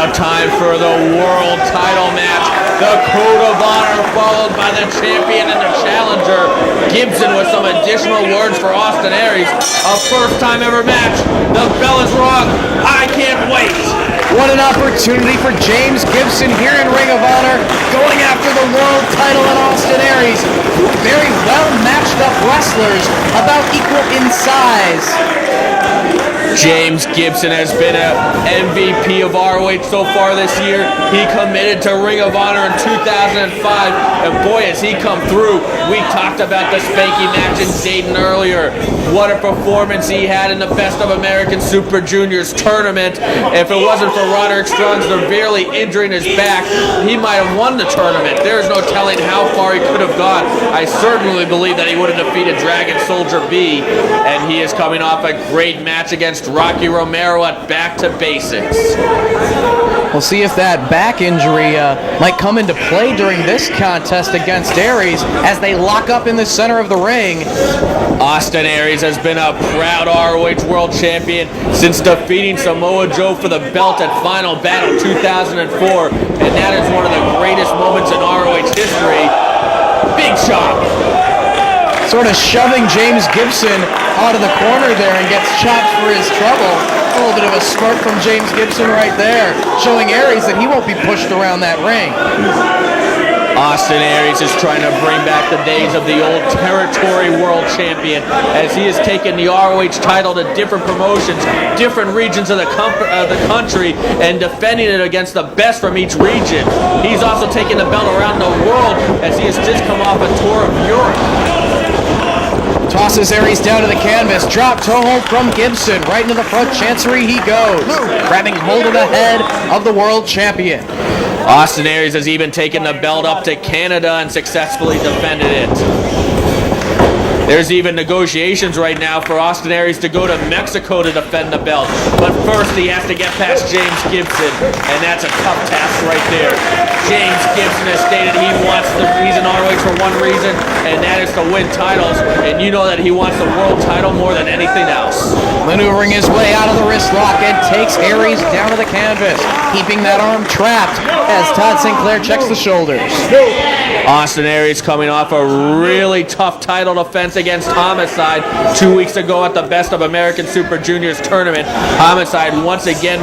Now time for the world title match. The Code of Honor followed by the champion and the challenger. Gibson with some additional words for Austin Aries. A first time ever match. The bell is rung. I can't wait. What an opportunity for James Gibson here in Ring of Honor, going after the world title in Austin Aries. Two very well matched up wrestlers, about equal in size. James Gibson has been an MVP of ROH so far this year. He committed to Ring of Honor in 2005, and boy, has he come through. We talked about the Spanky match in Dayton earlier. What a performance he had in the Best of American Super Juniors tournament. If it wasn't for Roderick Strong severely injuring his back, he might have won the tournament. There's no telling how far he could have gone. I certainly believe that he would have defeated Dragon Soldier B, and he is coming off a great match against Rocky Romero at Back to Basics. We'll see if that back injury might come into play during this contest against Aries as they lock up in the center of the ring. Austin Aries has been a proud ROH World Champion since defeating Samoa Joe for the belt at Final Battle 2004, and that is one of the greatest moments in ROH history. Big chop. Sort of shoving James Gibson out of the corner there and gets chopped for his trouble. A little bit of a smirk from James Gibson right there, showing Aries that he won't be pushed around that ring. Austin Aries is trying to bring back the days of the old territory world champion as he has taken the ROH title to different promotions, different regions of the country, and defending it against the best from each region. He's also taken the belt around the world as he has just come off a tour of Europe. Tosses Aries down to the canvas. Drop toe hold from Gibson. Right into the front chancery he goes. Grabbing hold of the head of the world champion. Austin Aries has even taken the belt up to Canada and successfully defended it. There's even negotiations right now for Austin Aries to go to Mexico to defend the belt. But first he has to get past James Gibson, and that's a tough task right there. James Gibson has stated he's in ROH for one reason, and that is to win titles. And you know that he wants the world title more than anything else. Maneuvering his way out of the wrist lock and takes Aries down to the canvas, keeping that arm trapped as Todd Sinclair checks the shoulders. Austin Aries coming off a really tough title defense against Homicide 2 weeks ago at the Best of American Super Juniors tournament. Homicide once again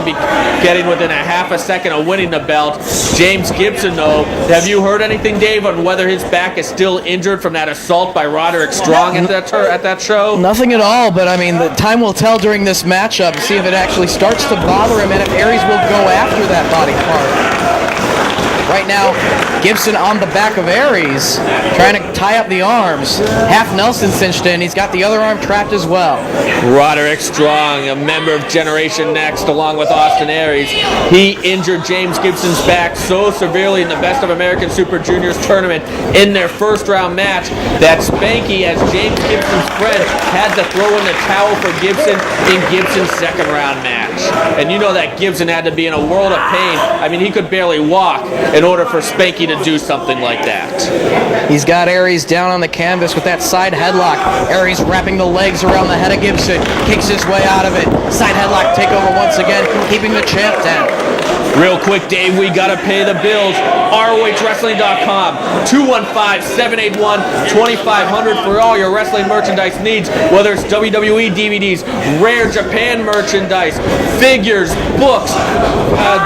getting within a half a second of winning the belt. James Gibson, though, have you heard anything, Dave, on whether his back is still injured from that assault by Roderick Strong at that show? Nothing at all, but I mean, the time will tell during this matchup to see if it actually starts to bother him and if Aries will go after that body part. Right now, Gibson on the back of Aries, trying to tie up the arms. Half Nelson cinched in. He's got the other arm trapped as well. Roderick Strong, a member of Generation Next, along with Austin Aries. He injured James Gibson's back so severely in the Best of American Super Juniors tournament in their first round match that Spanky, as James Gibson's friend, had to throw in the towel for Gibson in Gibson's second round match. And you know that Gibson had to be in a world of pain. I mean, he could barely walk in order for Spanky to do something like that. He's got Aries down on the canvas with that side headlock. Aries wrapping the legs around the head of Gibson. Kicks his way out of it. Side headlock takeover once again, keeping the champ down. Real quick, Dave, we got to pay the bills. ROHWrestling.com, 215-781-2500 for all your wrestling merchandise needs, whether it's WWE DVDs, Rare Japan merchandise, figures, books,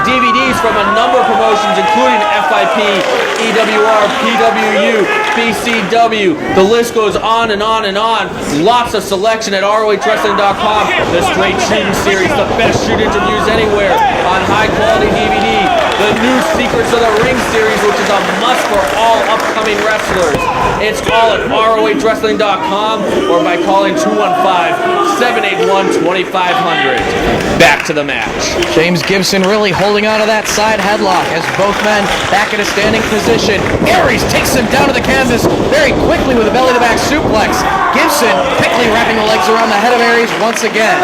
DVDs from a number of promotions, including FIP, EWR, PWU, BCW. The list goes on and on and on. Lots of selection at ROHWrestling.com. The Straight Shooting Series, the best shoot interviews anywhere on high-quality DVD. The new Secrets of the Ring series, which is a must for all upcoming wrestlers. It's all at ROHWrestling.com or by calling 215-781-2500. Back to the match. James Gibson really holding on to that side headlock as both men back in a standing position. Aries takes him down to the canvas very quickly with a belly-to-back suplex. Gibson quickly wrapping the legs around the head of Aries once again.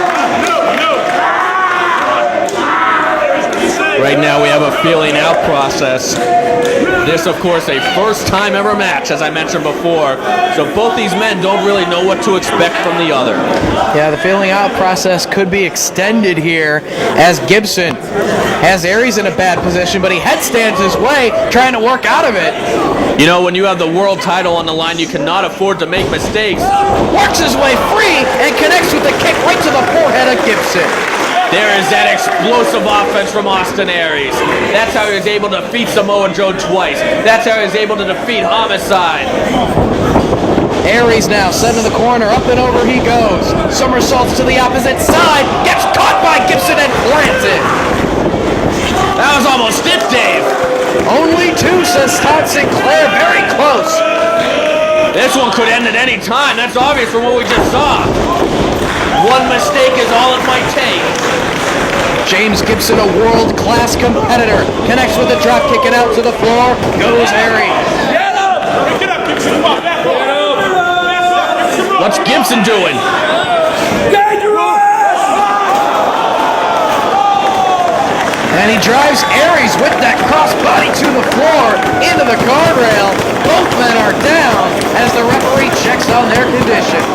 Right now we have a feeling out process. This, of course, a first time ever match, as I mentioned before. So both these men don't really know what to expect from the other. Yeah, the feeling out process could be extended here as Gibson has Aries in a bad position, but he headstands his way, trying to work out of it. You know, when you have the world title on the line, you cannot afford to make mistakes. Works his way free and connects with a kick right to the forehead of Gibson. There is that explosive offense from Austin Aries. That's how he was able to defeat Samoa Joe twice. That's how he was able to defeat Homicide. Aries now sent to the corner, up and over he goes. Somersaults to the opposite side, gets caught by Gibson and planted. That was almost it, Dave. Only two, says Todd Sinclair, very close. This one could end at any time. That's obvious from what we just saw. One mistake is all it might take. James Gibson, a world-class competitor, connects with a drop kick and out to the floor goes Aries. What's Gibson doing? And he drives Aries with that crossbody to the floor, into the guardrail. Both men are down as the referee checks on their condition.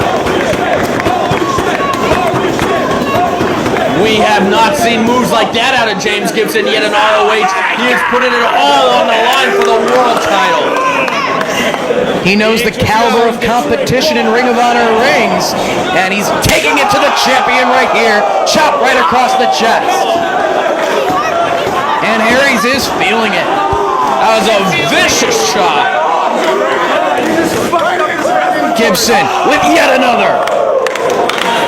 We have not seen moves like that out of James Gibson yet in ROH. He is putting it all on the line for the world title. He knows the caliber of competition in Ring of Honor rings, and he's taking it to the champion right here. Chop right across the chest. And Aries is feeling it. That was a vicious shot. Gibson with yet another.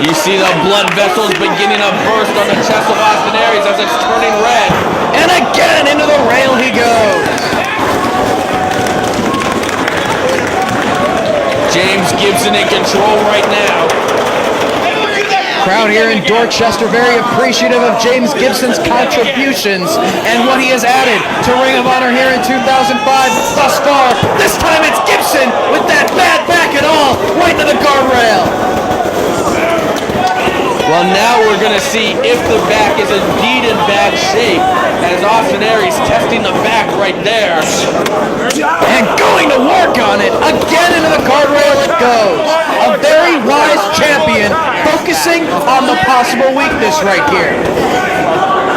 You see the blood vessels beginning to burst on the chest of Austin Aries as it's turning red. And again into the rail he goes. James Gibson in control right now. Crowd here in Dorchester very appreciative of James Gibson's contributions and what he has added to Ring of Honor here in 2005 thus far. This time it's Gibson with that bad back and all, right to the guardrail. Well, now we're going to see if the back is indeed in bad shape, as Austin Aries testing the back right there. And going to work on it. Again into the guardrail it goes. A very wise champion focusing on the possible weakness right here.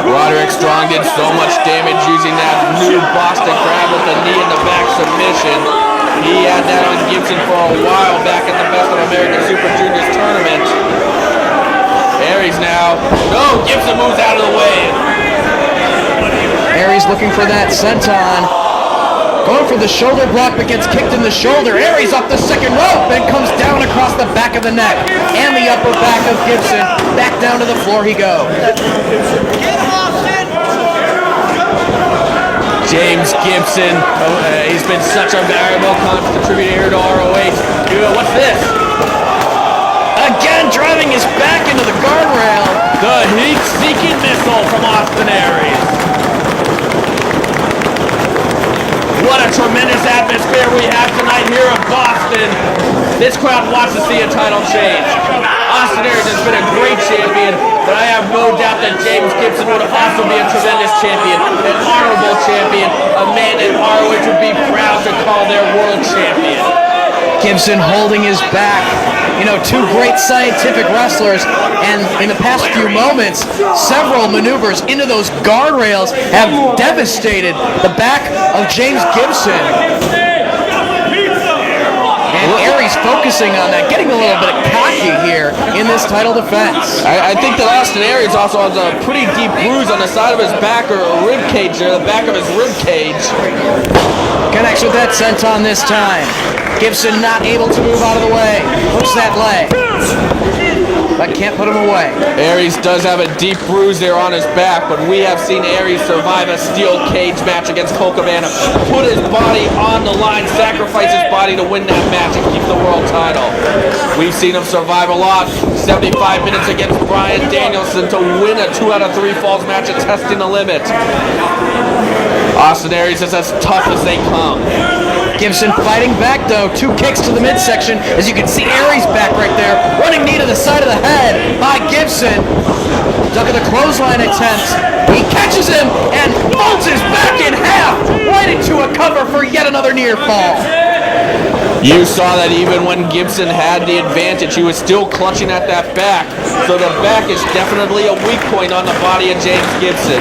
Roderick Strong did so much damage using that new Boston Crab with the knee in the back submission. He had that on Gibson for a while back at the Best of American Super Juniors tournament. Aries now. No, Gibson moves out of the way. Aries looking for that senton. Going for the shoulder block, but gets kicked in the shoulder. Aries off the second rope and comes down across the back of the neck and the upper back of Gibson. Back down to the floor he goes. James Gibson, he's been such a valuable contributor to ROH. What's this? Again, driving his back into the guardrail. The heat-seeking missile from Austin Aries. What a tremendous atmosphere we have tonight here in Boston. This crowd wants to see a title change. Austin Aries has been a great champion, but I have no doubt that James Gibson would also be a tremendous champion, an honorable champion, a man that ROH would be proud to call their world champion. Gibson holding his back. You know, two great scientific wrestlers, and in the past few moments, several maneuvers into those guardrails have devastated the back of James Gibson. And Aries focusing on that, getting a little bit cocky here in this title defense. I think that Austin Aries also has a pretty deep bruise on the side of his back, or a rib cage there, the back of his rib cage. Connects with that senton this time. Gibson not able to move out of the way. Hooks that leg, but can't put him away. Aries does have a deep bruise there on his back, but we have seen Aries survive a steel cage match against Colt Cabana, put his body on the line, sacrifice his body to win that match and keep the world title. We've seen him survive a lot. 75 minutes against Bryan Danielson to win a 2 out of 3 falls match at Testing the Limit. Austin Aries is as tough as they come. Gibson fighting back though. 2 kicks to the midsection. As you can see, Aries back right there. Running knee to the side of the head by Gibson. Duck of the clothesline attempt. He catches him and folds his back in half. Right into a cover for yet another near fall. You saw that even when Gibson had the advantage, he was still clutching at that back. So the back is definitely a weak point on the body of James Gibson.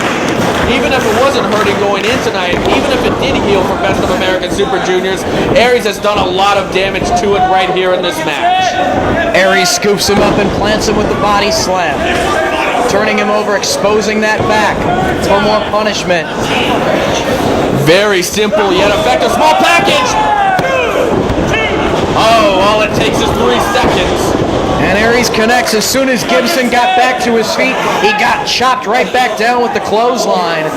Even if it wasn't hurting going in tonight, even if it did heal for Best of American Super Juniors, Aries has done a lot of damage to it right here in this match. Aries scoops him up and plants him with the body slam. Turning him over, exposing that back for more punishment. Very simple yet effective. Small package! Oh, all it takes is 3 seconds. And Aries connects. As soon as Gibson got back to his feet, he got chopped right back down with the clothesline.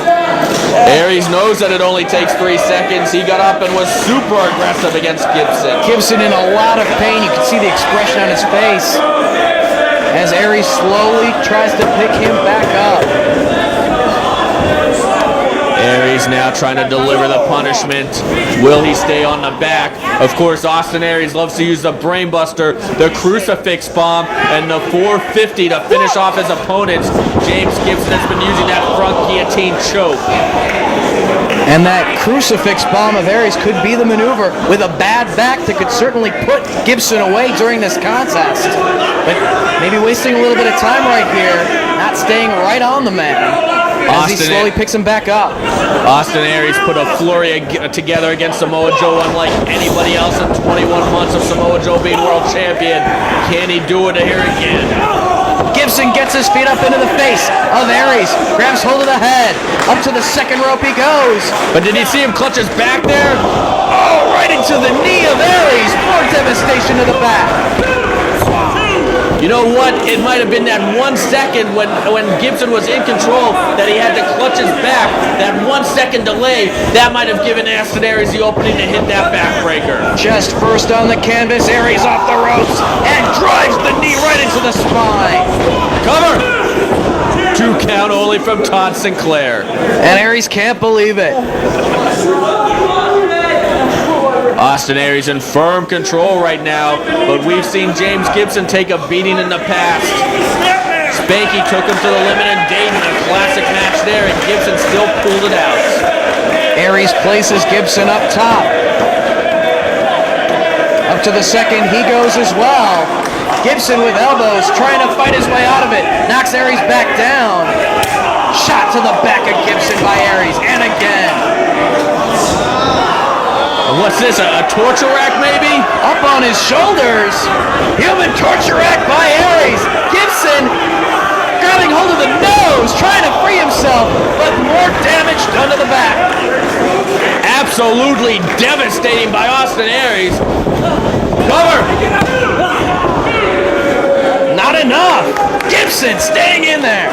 Aries knows that it only takes 3 seconds. He got up and was super aggressive against Gibson. Gibson in a lot of pain. You can see the expression on his face as Aries slowly tries to pick him back up. Aries now trying to deliver the punishment. Will he stay on the back? Of course, Austin Aries loves to use the brainbuster, the crucifix bomb, and the 450 to finish off his opponents. James Gibson has been using that front guillotine choke. And that crucifix bomb of Aries could be the maneuver with a bad back that could certainly put Gibson away during this contest. But maybe wasting a little bit of time right here, not staying right on the man. As he slowly picks him back up. Austin Aries put a flurry together against Samoa Joe unlike anybody else in 21 months of Samoa Joe being world champion. Can he do it here again? Gibson gets his feet up into the face of Aries. Grabs hold of the head. Up to the second rope he goes. But did you see him clutch his back there? Oh, right into the knee of Aries. More devastation to the back. You know what? It might have been that 1 second when Gibson was in control that he had to clutch his back. That 1 second delay, that might have given Austin Aries the opening to hit that backbreaker. Just first on the canvas, Aries off the ropes and drives the knee right into the spine. Cover! 2 count only from Todd Sinclair. And Aries can't believe it. Austin Aries in firm control right now, but we've seen James Gibson take a beating in the past. Spanky took him to the limit in Dayton, a classic match there, and Gibson still pulled it out. Aries places Gibson up top. Up to the second, he goes as well. Gibson with elbows, trying to fight his way out of it. Knocks Aries back down. Shot to the back of Gibson by Aries, and again. What's this, a torture rack maybe? Up on his shoulders. Human torture rack by Aries. Gibson grabbing hold of the nose, trying to free himself, but more damage done to the back. Absolutely devastating by Austin Aries. Cover! Not enough. Gibson staying in there.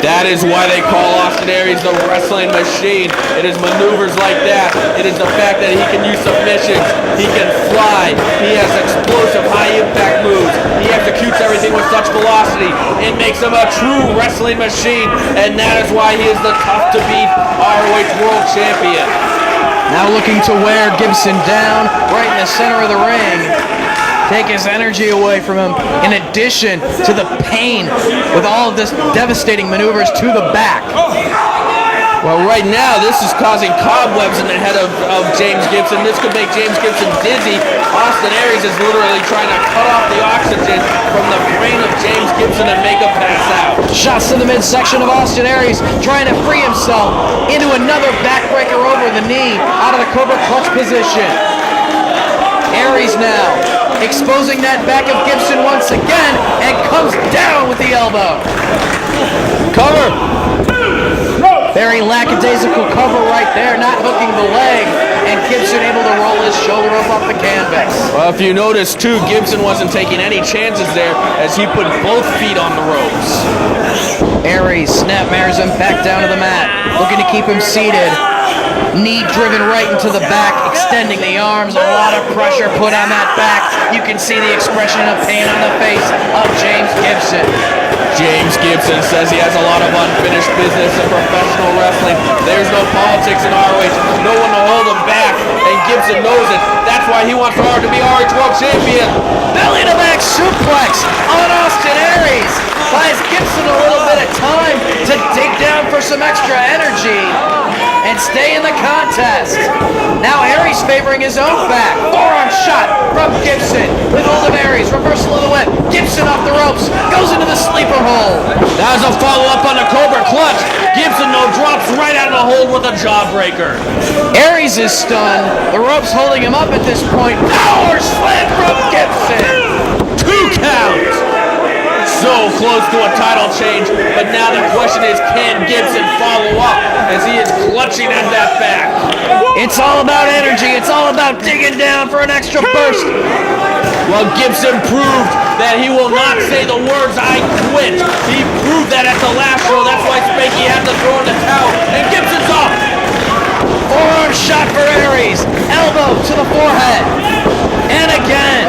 That is why they call Austin Aries the wrestling machine. It is maneuvers like that. It is the fact that he can use submissions. He can fly. He has explosive high-impact moves. He executes everything with such velocity. It makes him a true wrestling machine, and that is why he is the tough-to-beat ROH World Champion. Now looking to wear Gibson down right in the center of the ring. Take his energy away from him, in addition to the pain with all of this devastating maneuvers to the back. Well, right now, this is causing cobwebs in the head of James Gibson. This could make James Gibson dizzy. Austin Aries is literally trying to cut off the oxygen from the brain of James Gibson and make him pass out. Shots to the midsection of Austin Aries, trying to free himself into another backbreaker over the knee, out of the Cobra clutch position. Aries now exposing that back of Gibson once again and comes down with the elbow. Cover! Very lackadaisical cover right there, not hooking the leg, and Gibson able to roll his shoulder up off the canvas. Well, if you notice too, Gibson wasn't taking any chances there as he put both feet on the ropes. Aries snapmares him back down to the mat, looking to keep him seated. Knee driven right into the back, extending the arms, a lot of pressure put on that back. You can see the expression of pain on the face of James Gibson. James Gibson says he has a lot of unfinished business in professional wrestling. There's no politics in ROH, no one to hold him back, and Gibson knows it. That's why he wants Aries to be Aries World Champion. Belly to back suplex on Austin Aries. Buys Gibson a little bit of time to dig down for some extra energy and stay in the contest. Now Aries favoring his own back. Forearm shot from Gibson with hold of Aries. Reversal of the whip. Gibson off the ropes. Goes into the sleeper hold. That was a follow-up on the Cobra Clutch. Gibson, though, drops right out of the hold with a jawbreaker. Aries is stunned. The rope's holding him up at this point. Power slam from Gibson. 2 counts. So close to a title change, but now the question is, can Gibson follow up as he is clutching at that back? It's all about energy. It's all about digging down for an extra burst. Well, Gibson proved that he will not say the words, "I quit." He proved that at the last show. That's why Spanky had to throw in the towel. And Gibson's off. Forearm shot for Aries. Elbow to the forehead. And again.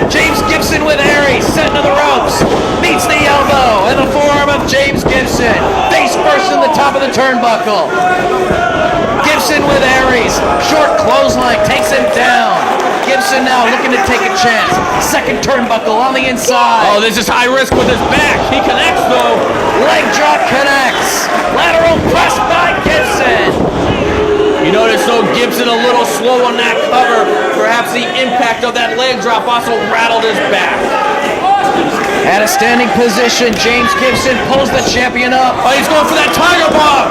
James Gibson with Aries, set to the ropes, meets the elbow and the forearm of James Gibson. Face first in the top of the turnbuckle. Gibson with Aries, short clothesline, takes him down. Gibson now looking to take a chance. Second turnbuckle on the inside. Oh, this is high risk with his back. He connects though. Leg drop connects. Lateral press by Gibson. You notice, though, Gibson a little slow on that cover. Perhaps the impact of that leg drop also rattled his back. At a standing position, James Gibson pulls the champion up. Oh, he's going for that tiger bomb.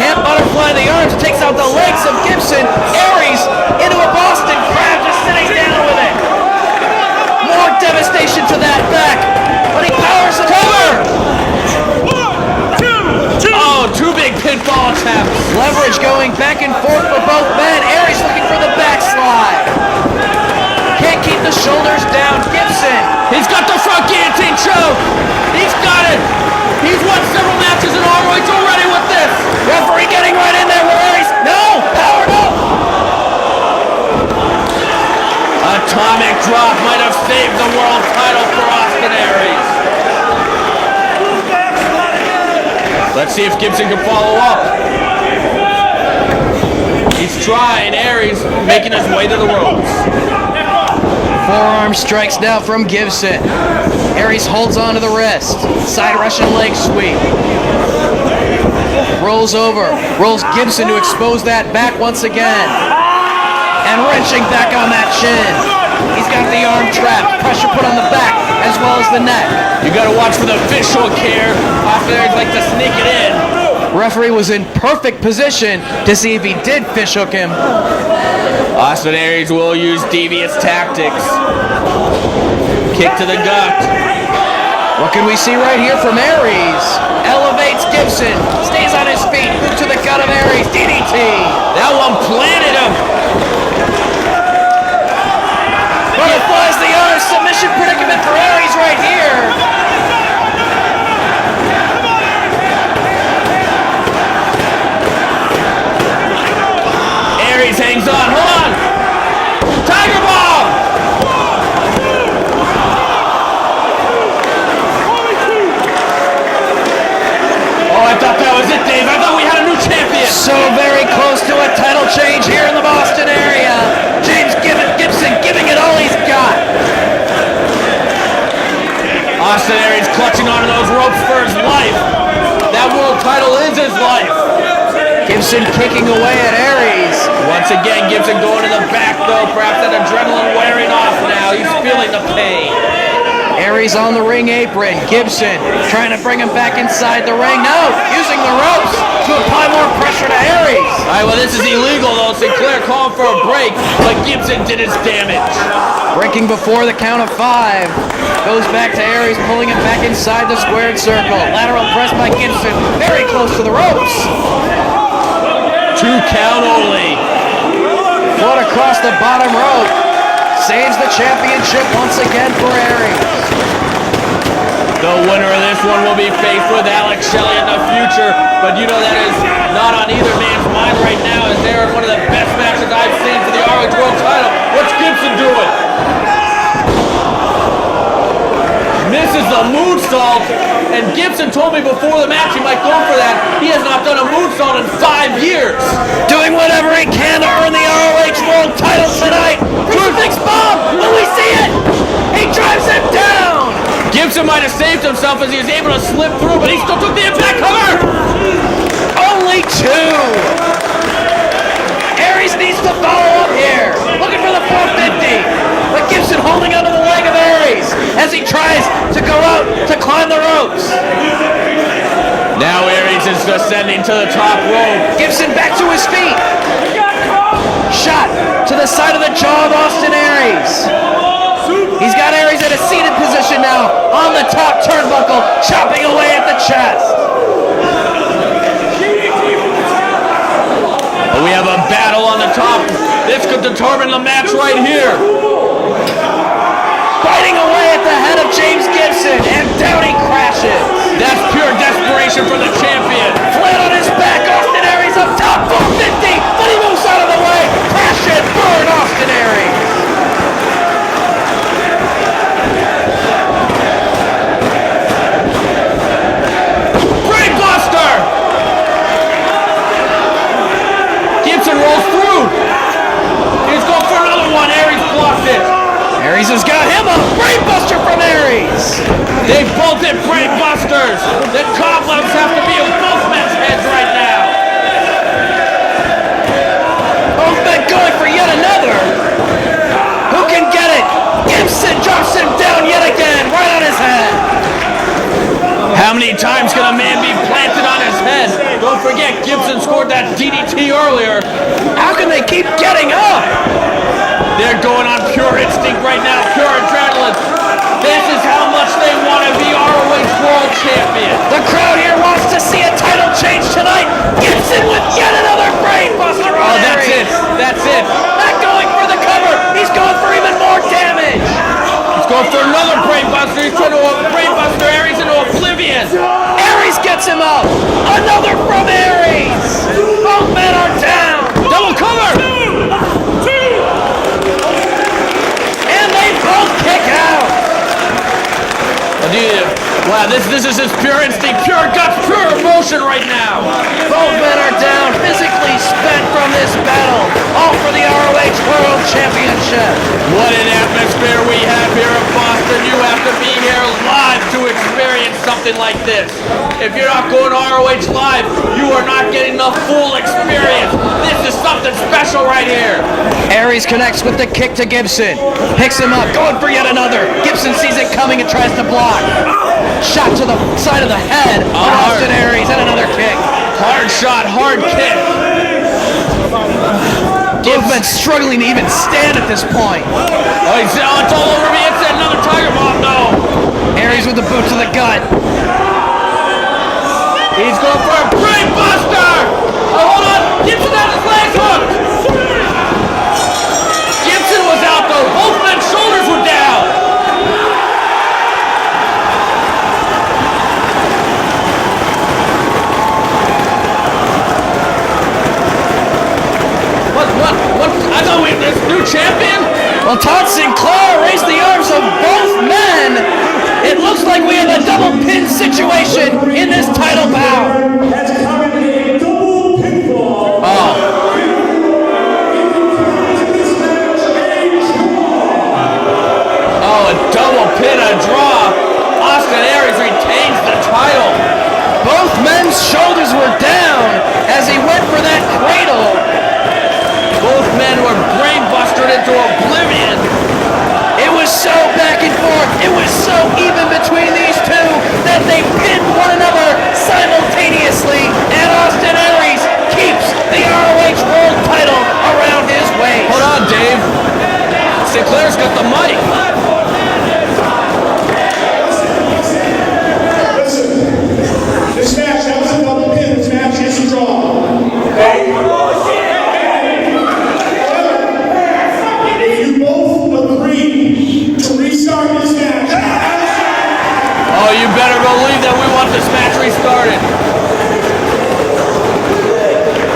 Can't butterfly the arms, takes out the legs of Gibson. Aries into a Boston Crab, just sitting down with it. More devastation to that back, but he powers it over. Oh, 2 big pinfall attempts. Leverage going back and forth for both men. Aries looking for the backslide. Can't keep the shoulders down. Gibson. He's got the front guillotine choke. He's got it. He's won several matches in ROH already with this. Referee getting right in there with Aries. No, powered up. Atomic drop might have saved the world title for Austin Aries. Let's see if Gibson can follow up. He's trying. Aries making his way to the ropes. Forearm strikes now from Gibson. Aries holds on to the wrist. Side Russian leg sweep. Rolls over. Rolls Gibson to expose that back once again. And wrenching back on that chin. He's got the arm trapped. Pressure put on the back as well as the neck. You got to watch for the visual care. Austin Aries like to sneak it in. Referee was in perfect position to see if he did fish hook him. Austin Aries will use devious tactics. Kick to the gut. What can we see right here from Aries? Elevates Gibson. Stays on his feet. Boot to the gut of Aries. DDT. That one planted him. Butterflies the arm. Submission predicament for Aries right here. Aries hangs on. Hold on. Tiger bomb. Oh, I thought that was it, Dave. I thought we had a new champion. So very close to a title change here in the Boston area. James Gibson giving it all he's got. Austin Aries clutching onto those ropes for his life. That world title is his life. Gibson kicking away at Aries. Once again, Gibson going to the back, though. Perhaps that adrenaline wearing off now. He's feeling the pain. Aries on the ring apron. Gibson trying to bring him back inside the ring. No, using the ropes to apply more pressure to Aries. All right, well, this is illegal, though. Sinclair called for a break, but Gibson did his damage. Breaking before the count of 5. Goes back to Aries, pulling him back inside the squared circle. Lateral press by Gibson. Very close to the ropes. 2 count only. Foot across the bottom rope. Saves the championship once again for Aries. The winner of this one will be faced with Alex Shelley in the future, but you know that is not on either man's mind right now, as they're in one of the best matches I've seen for the ROH World title. What's Gibson doing? Misses the moonsault. And Gibson told me before the match he might go for that. He has not done a moonsault in 5 years. Doing whatever he can to earn the ROH World title tonight. Crucifix bomb! Will we see it? He drives him down! Gibson might have saved himself as he was able to slip through, but he still took the impact cover! Only 2! Aries needs to follow up here. Looking for the 450. But Gibson holding onto the leg of Aries as he tries to go out to climb the ropes. Now Aries is descending to the top rope. Gibson back to his feet. Shot to the side of the jaw of Austin Aries. He's got Aries at a seated position now on the top turnbuckle, chopping away at the chest. We have a battle on the top. This could determine the match right here. Biting away at the head of James Gibson, and down he crashes. That's pure desperation for the champion. Flat on his back, Austin Aries up top, 450, but he moves out of the way. Crash and burn, Austin Aries. Brainbuster! Gibson rolls through. He's going for another one. Aries blocked it. Aries has got him a brainbuster from Aries. They both hit brainbusters. The cobwebs have to be in both men's heads right now. Both men going for yet another. Who can get it? Gibson drops him down yet again, right on his head. How many times can a man be planted on his head? Don't forget, Gibson scored that DDT earlier. How can they keep getting up? They're going on pure instinct right now, pure adrenaline. This is how much they want to be ROH World Champion. The crowd here wants to see a title change tonight. Gibson with yet another brainbuster on that's Aries. That's it. Not going for the cover. He's going for even more damage. He's going for another brainbuster. He's trying to brainbuster Aries into oblivion. Aries gets him up. Another from Aries. Both men are down. Double cover. And they both kick out. Wow, this is his pure instinct, pure guts, pure emotion right now. Both men are down, physically spent from this battle. All for the ROH World Championship. What an atmosphere we have here in Boston. You have to be here live to experience something like this. If you're not going to ROH Live, you are not getting the full experience. This is something special right here. Aries connects with the kick to Gibson. Picks him up, going for yet another. Gibson sees it coming and tries to block. Shot to the side of the head of Austin Aries and another kick. Hard shot, hard kick. Gibson struggling to even stand at this point. Oh, it's all over me. It's another Tiger Bomb, no. Aries with the boot to the gut. He's going for a brainbuster. Oh, hold on. Gibson has his legs hooked. Gibson was out, though. Both men's shoulders were down. What? I thought we this new champion? Well, Todd Sinclair raised the arms of both men. It looks like we have a double pin situation in this title bout. Oh, a double pin, a draw. Austin Aries retains the title. Both men's shoulders were down as he went for that cradle. Both men were brainbustered into oblivion. It was so back and forth. It was so even between these two that they pinned one another simultaneously, and Austin Aries keeps the ROH World title around his waist. Hold on, Dave. Sinclair's got the mic. This match, that was a double pin. This match is a draw. Okay? If you both agree to restart this match, Oh, you better believe that we want this match restarted.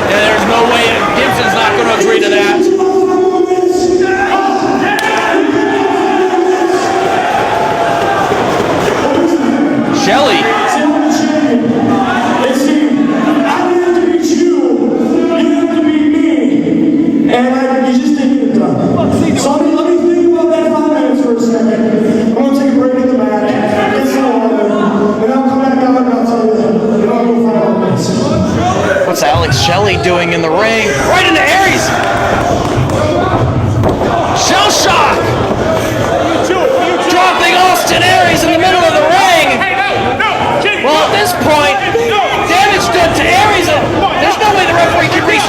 Yeah, there's no way Gibson's not going to agree to that. Shelley.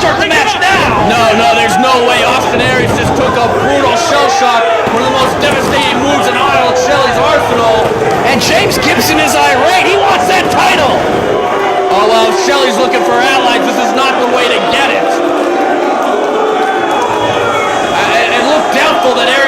start the match now. No, there's no way. Austin Aries just took a brutal shell shock, one of the most devastating moves in Arnold Shelley's arsenal. And James Gibson is irate. He wants that title. Oh, well, if Shelley's looking for allies, this is not the way to get it. It looked doubtful that Aries